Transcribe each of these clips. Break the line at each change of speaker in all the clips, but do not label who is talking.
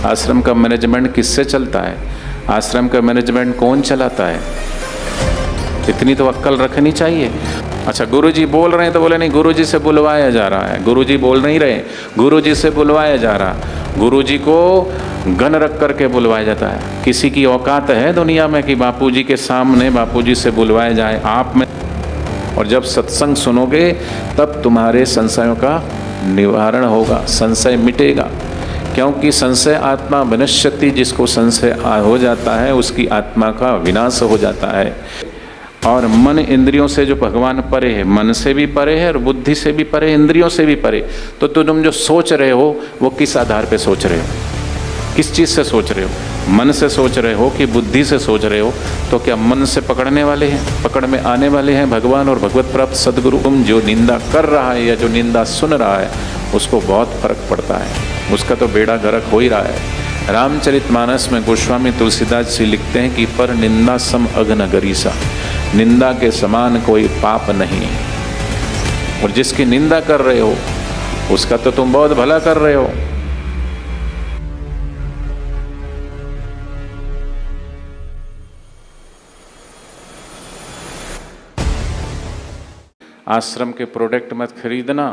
आश्रम का मैनेजमेंट किससे चलता है? आश्रम का मैनेजमेंट कौन चलाता है? इतनी तो अक्ल रखनी चाहिए। अच्छा, गुरुजी बोल रहे हैं तो बोले नहीं, गुरुजी से बुलवाया जा रहा है। गुरुजी बोल नहीं रहे, गुरुजी से बुलवाया जा रहा। गुरुजी को गन रख करके बुलवाया जाता है। किसी की औकात है दुनिया में कि बापूजी के सामने बापूजी से बुलवाया जाए? आप में। और जब सत्संग सुनोगे तब तुम्हारे संशयों का निवारण होगा, संशय मिटेगा। क्योंकि संशय आत्मा विनश्यति, जिसको संशय हो जाता है उसकी आत्मा का विनाश हो जाता है। और मन इंद्रियों से जो भगवान परे है, मन से भी परे है और बुद्धि से भी परे, इंद्रियों से भी परे। तो तुम जो सोच रहे हो वो किस आधार पे सोच रहे हो? किस चीज़ से सोच रहे हो? मन से सोच रहे हो कि बुद्धि से सोच रहे हो? तो क्या मन से पकड़ने वाले हैं, पकड़ में आने वाले हैं भगवान और भगवत प्राप्त सदगुरु? तुम जो निंदा कर रहा है या जो निंदा सुन रहा है उसको बहुत फर्क पड़ता है, उसका तो बेड़ा गर्क हो ही रहा है। रामचरितमानस में गोस्वामी तुलसीदास जी लिखते हैं कि पर निंदा सम अघन गरीसा, निंदा के समान कोई पाप नहीं। और जिसकी निंदा कर रहे हो उसका तो तुम बहुत भला कर रहे हो। आश्रम के प्रोडक्ट मत खरीदना,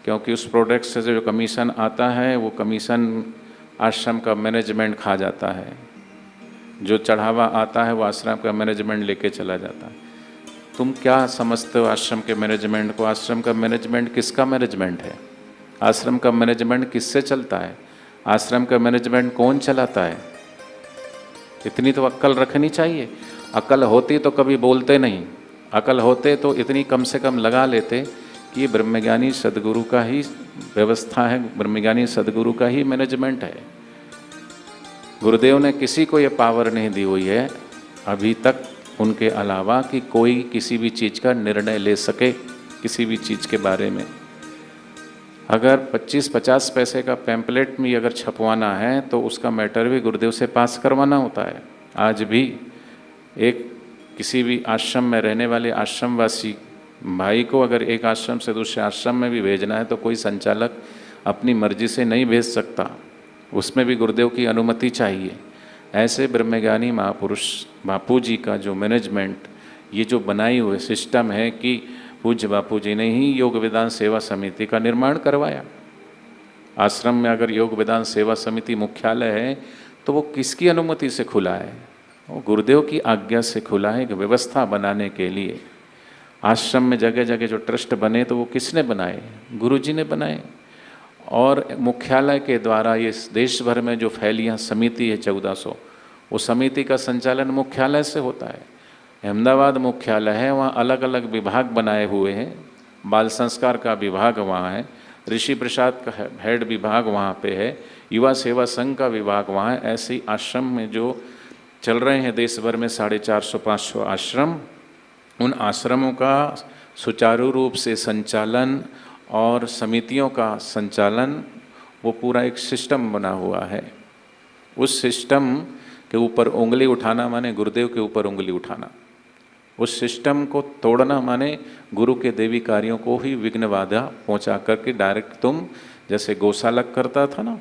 क्योंकि उस प्रोडक्ट से जो कमीशन आता है वो कमीशन आश्रम का मैनेजमेंट खा जाता है। जो चढ़ावा आता है वो आश्रम का मैनेजमेंट लेके चला जाता है। तुम क्या समझते हो आश्रम के मैनेजमेंट को? आश्रम का मैनेजमेंट किसका मैनेजमेंट है? आश्रम का मैनेजमेंट किससे चलता है? आश्रम का मैनेजमेंट कौन चलाता है? इतनी तो अक्ल रखनी चाहिए। अक्ल होती तो कभी बोलते नहीं, अकल होते तो इतनी कम से कम लगा लेते कि ये ब्रह्मज्ञानी सदगुरु का ही व्यवस्था है, ब्रह्मज्ञानी सदगुरु का ही मैनेजमेंट है। गुरुदेव ने किसी को ये पावर नहीं दी हुई है अभी तक उनके अलावा कि कोई किसी भी चीज़ का निर्णय ले सके। किसी भी चीज़ के बारे में अगर 25-50 पैसे का पैम्पलेट भी अगर छपवाना है तो उसका मैटर भी गुरुदेव से पास करवाना होता है। आज भी एक किसी भी आश्रम में रहने वाले आश्रमवासी भाई को अगर एक आश्रम से दूसरे आश्रम में भी भेजना है तो कोई संचालक अपनी मर्जी से नहीं भेज सकता, उसमें भी गुरुदेव की अनुमति चाहिए। ऐसे ब्रह्मज्ञानी महापुरुष बापू जी का जो मैनेजमेंट, ये जो बनाई हुई सिस्टम है कि पूज्य बापू जी ने ही योग वेदांत सेवा समिति का निर्माण करवाया। आश्रम में अगर योग वेदांत सेवा समिति मुख्यालय है तो वो किसकी अनुमति से खुला है? वो गुरुदेव की आज्ञा से खुला है, एक व्यवस्था बनाने के लिए। आश्रम में जगह जगह जो ट्रस्ट बने तो वो किसने बनाए? गुरु जी ने बनाए। और मुख्यालय के द्वारा ये देश भर में जो फैलियाँ समिति है 1400, वो समिति का संचालन मुख्यालय से होता है। अहमदाबाद मुख्यालय है, वहाँ अलग अलग विभाग बनाए हुए हैं। बाल संस्कार का विभाग वहाँ है, ऋषि प्रसाद का हेड विभाग वहाँ पे है, युवा सेवा संघ का विभाग वहाँ है। ऐसे ही आश्रम में जो चल रहे हैं देश भर में 450-500 आश्रम, उन आश्रमों का सुचारू रूप से संचालन और समितियों का संचालन, वो पूरा एक सिस्टम बना हुआ है। उस सिस्टम के ऊपर उंगली उठाना माने गुरुदेव के ऊपर उंगली उठाना। उस सिस्टम को तोड़ना माने गुरु के देवी कार्यों को ही विघ्न बाधा पहुँचा करके डायरेक्ट तुम जैसे गौशालक करता था ना,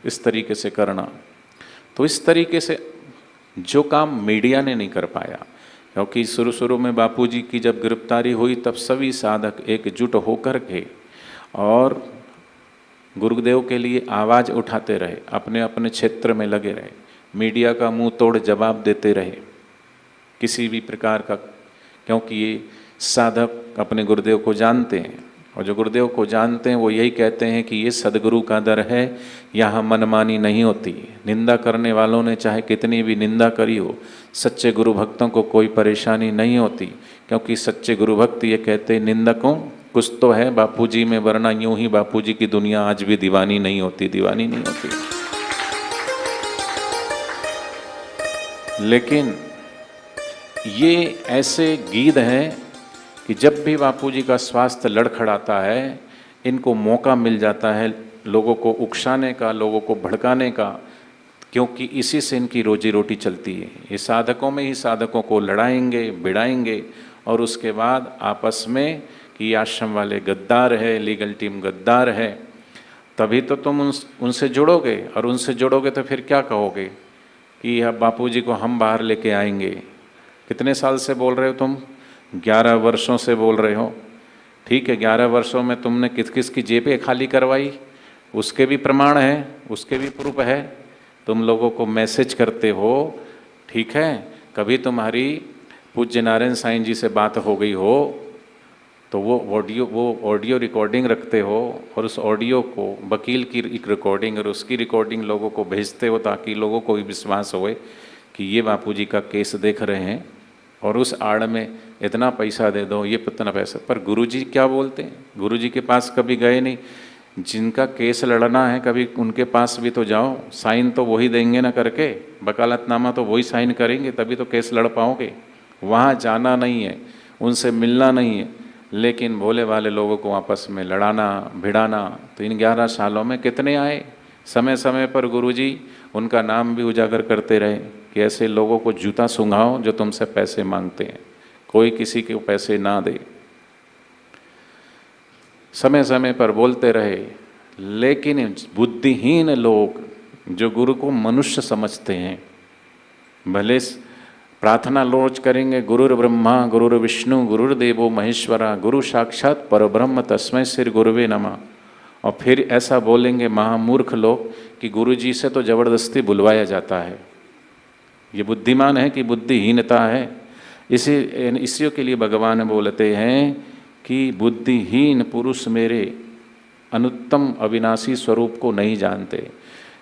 इस तरीके से करना। तो इस तरीके से जो काम मीडिया ने नहीं कर पाया, क्योंकि शुरू में बापूजी की जब गिरफ्तारी हुई तब सभी साधक एकजुट होकर के और गुरुदेव के लिए आवाज़ उठाते रहे, अपने अपने क्षेत्र में लगे रहे, मीडिया का मुंह तोड़ जवाब देते रहे किसी भी प्रकार का, क्योंकि ये साधक अपने गुरुदेव को जानते हैं और जो गुरुदेव को जानते हैं वो यही कहते हैं कि ये सदगुरु का दर है, यहाँ मनमानी नहीं होती। निंदा करने वालों ने चाहे कितनी भी निंदा करी हो, सच्चे गुरु भक्तों को कोई परेशानी नहीं होती, क्योंकि सच्चे गुरु भक्त ये कहते निंदकों कुछ तो है बापूजी में, वरना यूं ही बापूजी की दुनिया आज भी दीवानी नहीं होती, दीवानी नहीं होती। लेकिन ये ऐसे गीध हैं कि जब भी बापूजी का स्वास्थ्य लड़खड़ाता है, इनको मौका मिल जाता है लोगों को उकसाने का, लोगों को भड़काने का, क्योंकि इसी से इनकी रोजी रोटी चलती है। ये साधकों में ही साधकों को लड़ाएंगे, भिड़ाएंगे और उसके बाद आपस में कि आश्रम वाले गद्दार है, लीगल टीम गद्दार है, तभी तो तुम उनसे जुड़ोगे, और उनसे जुड़ोगे तो फिर क्या कहोगे कि अब बापूजी को हम बाहर लेके आएंगे। कितने साल से बोल रहे हो तुम? 11 वर्षों से बोल रहे हो। ठीक है, 11 वर्षों में तुमने किस किस की जेबें खाली करवाई, उसके भी प्रमाण है, उसके भी प्रूफ है। तुम लोगों को मैसेज करते हो, ठीक है, कभी तुम्हारी पूज्य नारायण साईं जी से बात हो गई हो तो वो ऑडियो रिकॉर्डिंग रखते हो, और उस ऑडियो को वकील की एक रिकॉर्डिंग और उसकी रिकॉर्डिंग लोगों को भेजते हो, ताकि लोगों को भी विश्वास होए कि ये बापूजी का केस देख रहे हैं, और उस आड़ में इतना पैसा दे दो, ये इतना पैसा। पर गुरुजी क्या बोलते हैं? गुरुजी के पास कभी गए नहीं। जिनका केस लड़ना है कभी उनके पास भी तो जाओ, साइन तो वही देंगे ना करके, वकालतनामा तो वही साइन करेंगे, तभी तो केस लड़ पाओगे। वहाँ जाना नहीं है, उनसे मिलना नहीं है, लेकिन भोले वाले लोगों को आपस में लड़ाना भिड़ाना। तो इन 11 सालों में कितने आए। समय समय पर गुरुजी उनका नाम भी उजागर करते रहे कि ऐसे लोगों को जूता सूंघाओ जो तुमसे पैसे मांगते हैं, कोई किसी के पैसे ना दे। समय समय पर बोलते रहे। लेकिन बुद्धिहीन लोग जो गुरु को मनुष्य समझते हैं, भले प्रार्थना रोज करेंगे, गुरुर ब्रह्मा गुरुर विष्णु गुरुर्देवो महेश्वरा गुरु साक्षात परब्रह्म तस्मै श्री गुरुवे नमः, और फिर ऐसा बोलेंगे महामूर्ख लोग कि गुरुजी से तो जबरदस्ती बुलवाया जाता है। ये बुद्धिमान है कि बुद्धिहीनता है? इसी के लिए भगवान बोलते हैं कि बुद्धिहीन पुरुष मेरे अनुत्तम अविनाशी स्वरूप को नहीं जानते।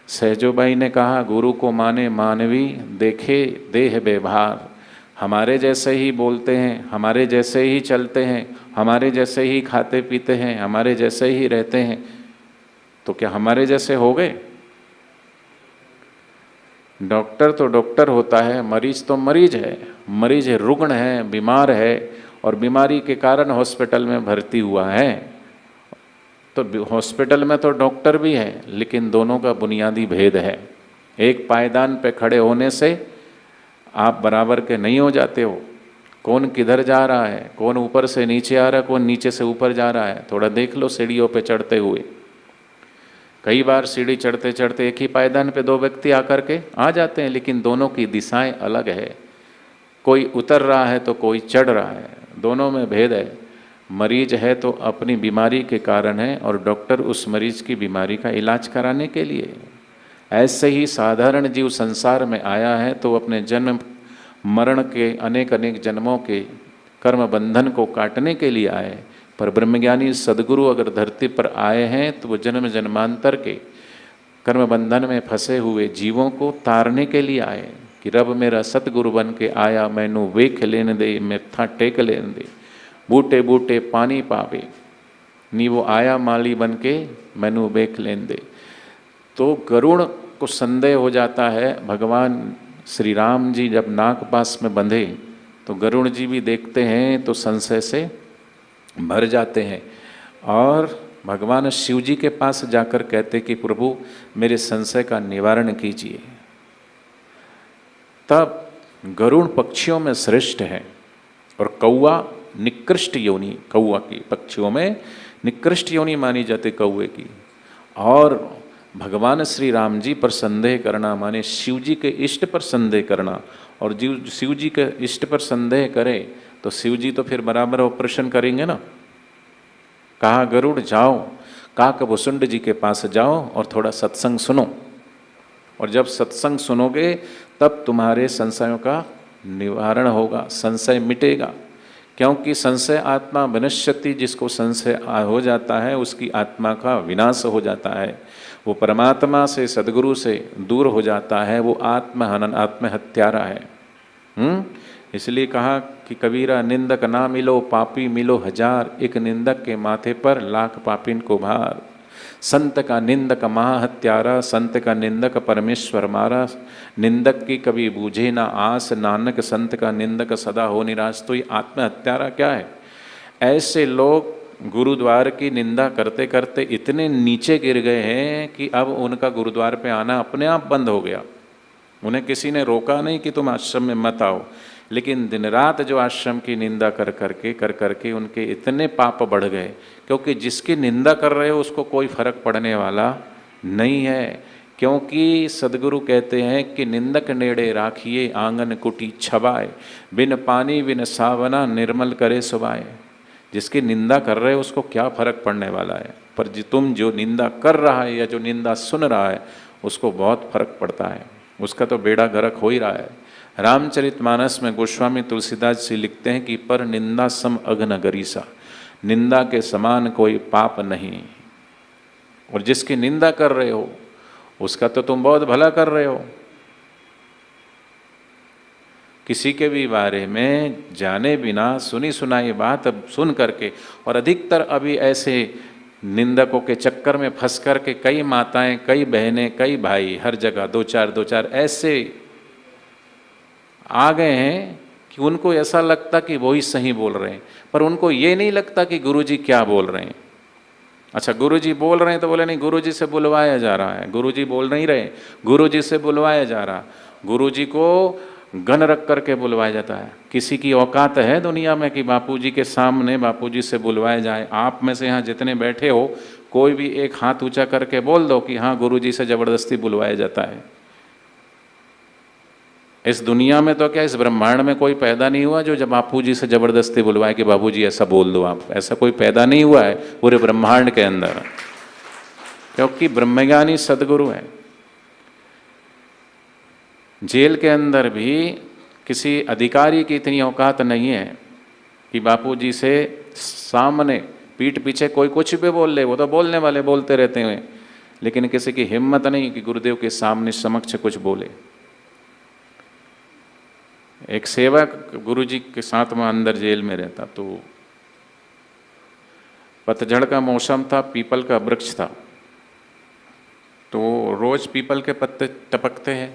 सहजो भाई ने कहा, गुरु को माने मानवी देखे देह व्यवहार। हमारे जैसे ही बोलते हैं, हमारे जैसे ही चलते हैं, हमारे जैसे ही खाते पीते हैं, हमारे जैसे ही रहते हैं, तो क्या हमारे जैसे हो गए? डॉक्टर तो डॉक्टर होता है, मरीज तो मरीज है। मरीज रुग्ण है, बीमार है, और बीमारी के कारण हॉस्पिटल में भर्ती हुआ है। तो हॉस्पिटल में तो डॉक्टर भी है, लेकिन दोनों का बुनियादी भेद है। एक पायदान पे खड़े होने से आप बराबर के नहीं हो जाते हो। कौन किधर जा रहा है, कौन ऊपर से नीचे आ रहा है, कौन नीचे से ऊपर जा रहा है, थोड़ा देख लो सीढ़ियों पे चढ़ते हुए। कई बार सीढ़ी चढ़ते चढ़ते एक ही पायदान पे 2 व्यक्ति आकर के आ जाते हैं, लेकिन दोनों की दिशाएं अलग है। कोई उतर रहा है तो कोई चढ़ रहा है, दोनों में भेद है। मरीज है तो अपनी बीमारी के कारण है, और डॉक्टर उस मरीज की बीमारी का इलाज कराने के लिए। ऐसे ही साधारण जीव संसार में आया है तो अपने जन्म मरण के अनेक अनेक जन्मों के कर्म बंधन को काटने के लिए आए। पर ब्रह्मज्ञानी सदगुरु अगर धरती पर आए हैं तो वो जन्म जन्मांतर के कर्म बंधन में फंसे हुए जीवों को तारने के लिए आए कि रब मेरा सतगुरु बन के आया, मैनू वेख लेने दे, मत्था टेक लेने दे, बूटे बूटे पानी पावे, नी वो आया माली बन के मैनू वेख लेने दे। तो गरुड़ को संदेह हो जाता है। भगवान श्री राम जी जब नागपाश में बंधे तो गरुड़ जी भी देखते हैं तो संशय से भर जाते हैं, और भगवान शिव जी के पास जाकर कहते कि प्रभु मेरे संशय का निवारण कीजिए। तब गरुड़ पक्षियों में श्रेष्ठ है, और कौआ निकृष्ट योनि, कौआ की पक्षियों में निकृष्ट योनि मानी जाती कौए की। और भगवान श्री राम जी पर संदेह करना माने शिव जी के इष्ट पर संदेह करना, और जीव शिव जी के इष्ट पर संदेह करे तो शिव जी तो फिर बराबर ऑपरेशन करेंगे ना। कहा गरुड़ जाओ काकभूषुंड जी के पास जाओ और थोड़ा सत्संग सुनो, और जब सत्संग सुनोगे तब तुम्हारे संशयों का निवारण होगा, संशय मिटेगा। क्योंकि संशय आत्मा विनश्यति, जिसको संशय हो जाता है उसकी आत्मा का विनाश हो जाता है, वो परमात्मा से सद्गुरु से दूर हो जाता है, वो आत्महनन आत्महत्यारा है। इसलिए कहा कि कबीरा निंदक ना मिलो पापी मिलो हजार, एक निंदक के माथे पर लाख पापिन को भार। संत का निंदक महाहत्यारा, संत का निंदक परमेश्वर मारा, निंदक की कभी बूझे ना आस, नानक संत का निंदक सदा हो निराश। तो ये आत्महत्यारा क्या है? ऐसे लोग गुरुद्वार की निंदा करते करते इतने नीचे गिर गए हैं कि अब उनका गुरुद्वार पे आना अपने आप बंद हो गया। उन्हें किसी ने रोका नहीं कि तुम आश्रम में मत आओ, लेकिन दिन रात जो आश्रम की निंदा कर करके उनके इतने पाप बढ़ गए, क्योंकि जिसकी निंदा कर रहे हो उसको कोई फर्क पड़ने वाला नहीं है। क्योंकि सदगुरु कहते हैं कि निंदक नेड़े राखिए आंगन कुटी छबाए, बिन पानी बिन सावना निर्मल करे सुबाए। जिसकी निंदा कर रहे हो उसको क्या फर्क पड़ने वाला है, पर तुम जो निंदा कर रहा है या जो निंदा सुन रहा है उसको बहुत फर्क पड़ता है, उसका तो बेड़ा गर्क हो ही रहा है। रामचरितमानस में गोस्वामी तुलसीदास जी लिखते हैं कि पर निंदा सम अघन गरीसा, निंदा के समान कोई पाप नहीं। और जिसकी निंदा कर रहे हो उसका तो तुम बहुत भला कर रहे हो। किसी के भी बारे में जाने बिना सुनी सुनाई बात अब सुन करके, और अधिकतर अभी ऐसे निंदकों के चक्कर में फंस करके कई माताएं, कई बहनें, कई भाई हर जगह दो चार ऐसे आ गए हैं कि उनको ऐसा लगता कि वो ही सही बोल रहे हैं, पर उनको ये नहीं लगता कि गुरुजी क्या बोल रहे हैं। अच्छा, गुरुजी बोल रहे हैं तो बोले नहीं, गुरुजी से बुलवाया जा रहा है। गुरुजी बोल नहीं रहे, गुरुजी से बुलवाया जा रहा। गुरुजी को गन रख करके बुलवाया जाता है। किसी की औकात है दुनिया में कि बापूजी के सामने बापूजी से बुलवाया जाए? आप में से यहाँ जितने बैठे हो कोई भी एक हाथ ऊंचा करके बोल दो कि हाँ गुरुजी से जबरदस्ती बुलवाया जाता है। इस दुनिया में तो क्या, इस ब्रह्मांड में कोई पैदा नहीं हुआ जो जब बापूजी से जबरदस्ती बुलवाए कि बाबूजी ऐसा बोल दो आप। ऐसा कोई पैदा नहीं हुआ है पूरे ब्रह्मांड के अंदर, क्योंकि ब्रह्मज्ञानी सदगुरु है। जेल के अंदर भी किसी अधिकारी की इतनी औकात नहीं है कि बापूजी से सामने पीठ पीछे कोई कुछ भी बोल ले, वो तो बोलने वाले बोलते रहते हैं, लेकिन किसी की हिम्मत नहीं कि गुरुदेव के सामने समक्ष कुछ बोले। एक सेवक गुरुजी के साथ में अंदर जेल में रहता, तो पतझड़ का मौसम था, पीपल का वृक्ष था, तो रोज पीपल के पत्ते टपकते हैं।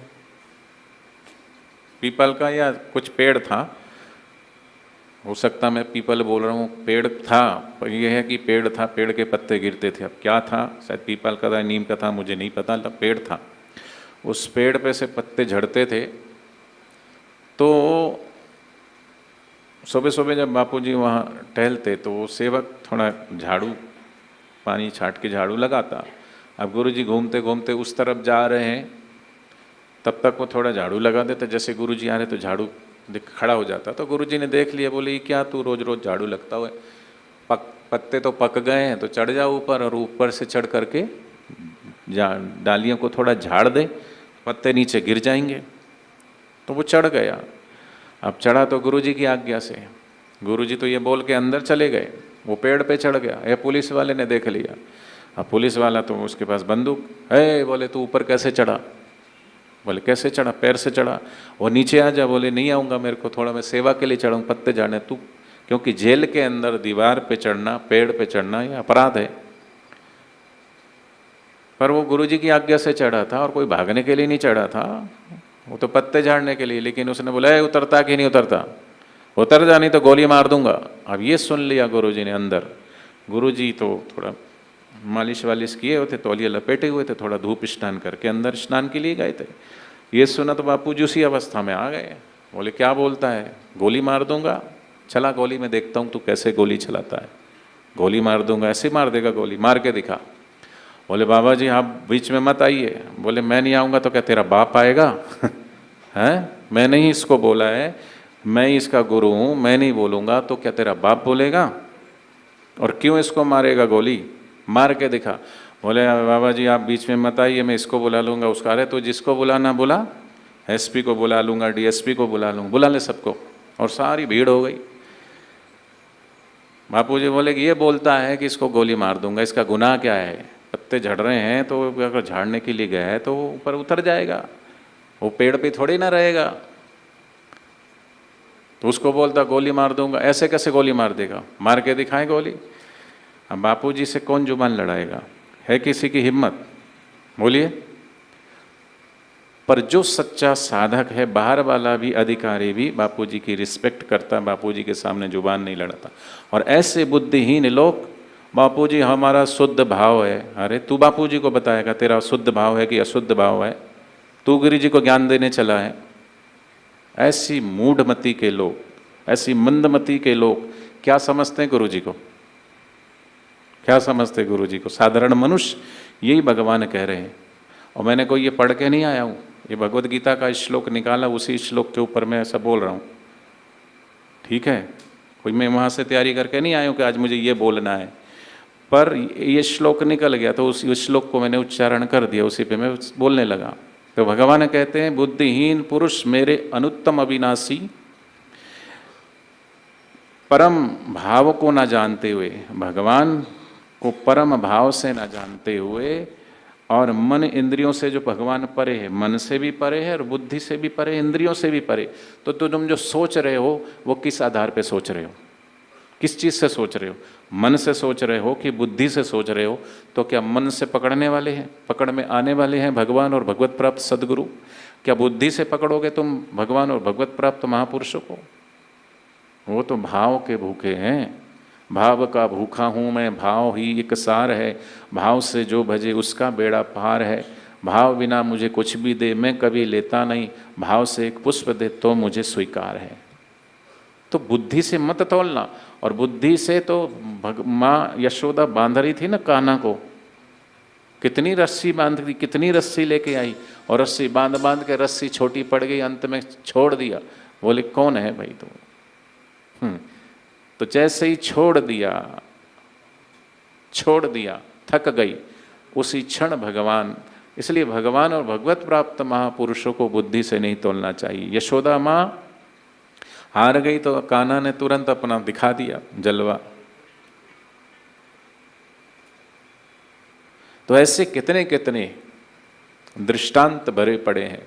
पीपल का या कुछ पेड़ था, हो सकता मैं पीपल बोल रहा हूँ, पेड़ था, पर यह है कि पेड़ था, पेड़ के पत्ते गिरते थे। अब क्या था, शायद पीपल का था, नीम का था, मुझे नहीं पता, पेड़ था। उस पेड़ पे से पत्ते झड़ते थे। तो सुबह सुबह जब बापूजी वहाँ टहलते तो सेवक थोड़ा झाड़ू, पानी छाट के झाड़ू लगाता। अब गुरुजी घूमते घूमते उस तरफ जा रहे हैं, तब तक वो थोड़ा झाड़ू लगा देते। जैसे गुरुजी आ रहे तो झाड़ू खड़ा हो जाता। तो गुरुजी ने देख लिया, बोले ये क्या तू रोज रोज झाड़ू लगता हुआ, पत्ते तो पक गए हैं तो चढ़ जा ऊपर, और ऊपर से चढ़ करके डालियों को थोड़ा झाड़ दे, पत्ते नीचे गिर जाएंगे। तो वो चढ़ गया। अब चढ़ा तो गुरुजी की आज्ञा से। गुरुजी तो ये बोल के अंदर चले गए, वो पेड़ पे चढ़ गया। ये पुलिस वाले ने देख लिया। अब पुलिस वाला तो उसके पास बंदूक है, बोले तू ऊपर कैसे चढ़ा? बोले कैसे चढ़ा? पैर से चढ़ा। वो नीचे आ जा। बोले नहीं आऊँगा, मेरे को थोड़ा मैं सेवा के लिए चढ़ूँ, पत्ते झाड़ने। तू, क्योंकि जेल के अंदर दीवार पे चढ़ना, पेड़ पे चढ़ना ये अपराध है। पर वो गुरुजी की आज्ञा से चढ़ा था और कोई भागने के लिए नहीं चढ़ा था, वो तो पत्ते झाड़ने के लिए। लेकिन उसने बोला उतरता कि नहीं उतरता? उतर जा, नहीं तो गोली मार दूंगा। अब ये सुन लिया गुरुजी ने अंदर। गुरुजी तो थोड़ा मालिश वालिश किए हुए थे, तौलिया लपेटे हुए थे, थोड़ा धूप स्नान करके अंदर स्नान के लिए गए थे। ये सुना तो बापूजी उसी अवस्था में आ गए। बोले क्या बोलता है? गोली मार दूंगा। चला गोली में देखता हूँ तू कैसे गोली चलाता है। गोली मार दूंगा। ऐसे मार देगा गोली? मार के दिखा। बोले बाबा जी आप बीच में मत आइए। बोले मैं नहीं आऊँगा तो क्या तेरा बाप आएगा? हैं, मैंने ही इसको बोला है, मैं ही इसका गुरु हूँ, मैं नहीं बोलूँगा तो क्या तेरा बाप बोलेगा? और क्यों इसको मारेगा गोली? मार के दिखा। बोले बाबा जी आप बीच में मत आइए, मैं इसको बुला लूँगा उसका। अरे तो जिसको बुलाना बुला, एसपी को बुला लूँगा, डीएसपी को बुला लूँगा, बुला ले सबको। और सारी भीड़ हो गई। बापूजी बोले कि ये बोलता है कि इसको गोली मार दूंगा, इसका गुनाह क्या है? पत्ते झड़ रहे हैं तो अगर झाड़ने के लिए गया है तो ऊपर उतर जाएगा, वो पेड़ पे थोड़ी ना रहेगा। तो उसको बोलता गोली मार दूंगा। ऐसे कैसे गोली मार देगा? मार के दिखाए गोली। अब बापूजी से कौन जुबान लड़ाएगा? है किसी की हिम्मत? बोलिए। पर जो सच्चा साधक है, बाहर वाला भी, अधिकारी भी बापूजी की रिस्पेक्ट करता, बापूजी के सामने जुबान नहीं लड़ाता। और ऐसे बुद्धिहीन लोग, बापूजी हमारा शुद्ध भाव है। अरे तू बापूजी को बताएगा तेरा शुद्ध भाव है कि अशुद्ध भाव है? तू गुरु जी को ज्ञान देने चला है? ऐसी मूढ़मति के लोग, ऐसी मंदमति के लोग क्या समझते हैं गुरु जी को? क्या समझते हैं गुरु जी को? साधारण मनुष्य, यही भगवान कह रहे हैं। और मैंने कोई ये पढ़ के नहीं आया हूँ, ये भगवद गीता का श्लोक निकाला, उसी श्लोक के ऊपर मैं ऐसा बोल रहा हूँ, ठीक है? कोई मैं वहाँ से तैयारी करके नहीं आया हूँ कि आज मुझे ये बोलना है, पर ये श्लोक निकल गया तो उस श्लोक को मैंने उच्चारण कर दिया, उसी पे मैं बोलने लगा। तो भगवान कहते हैं, बुद्धिहीन पुरुष मेरे अनुत्तम अविनाशी, परम भाव को ना जानते हुए, भगवान को परम भाव से ना जानते हुए, और मन इंद्रियों से जो भगवान परे है, मन से भी परे है और बुद्धि से भी परे, इंद्रियों से भी परे, तो तुम जो सोच रहे हो वो किस आधार पे सोच रहे हो? किस चीज़ से सोच रहे हो? मन से सोच रहे हो कि बुद्धि से सोच रहे हो? तो क्या मन से पकड़ने वाले हैं, पकड़ में आने वाले हैं भगवान और भगवत प्राप्त सदगुरु? क्या बुद्धि से पकड़ोगे तुम भगवान और भगवत प्राप्त महापुरुषों को? वो तो भाव के भूखे हैं। भाव का भूखा हूँ मैं, भाव ही एक सार है, भाव से जो भजे उसका बेड़ा पार है। भाव बिना मुझे कुछ भी दे मैं कभी लेता नहीं, भाव से एक पुष्प दे तो मुझे स्वीकार है। तो बुद्धि से मत तोलना। और बुद्धि से तो माँ यशोदा बांध रही थी ना कान्हा को, कितनी रस्सी बांध दी, कितनी रस्सी लेके आई, और रस्सी बांध बांध के रस्सी छोटी पड़ गई, अंत में छोड़ दिया। बोले कौन है भाई तो? तो जैसे ही छोड़ दिया थक गई, उसी क्षण भगवान। इसलिए भगवान और भगवत प्राप्त महापुरुषों को बुद्धि से नहीं तोलना चाहिए। यशोदा माँ हार गई तो कान्हा ने तुरंत अपना दिखा दिया जलवा। तो ऐसे कितने कितने दृष्टांत भरे पड़े हैं।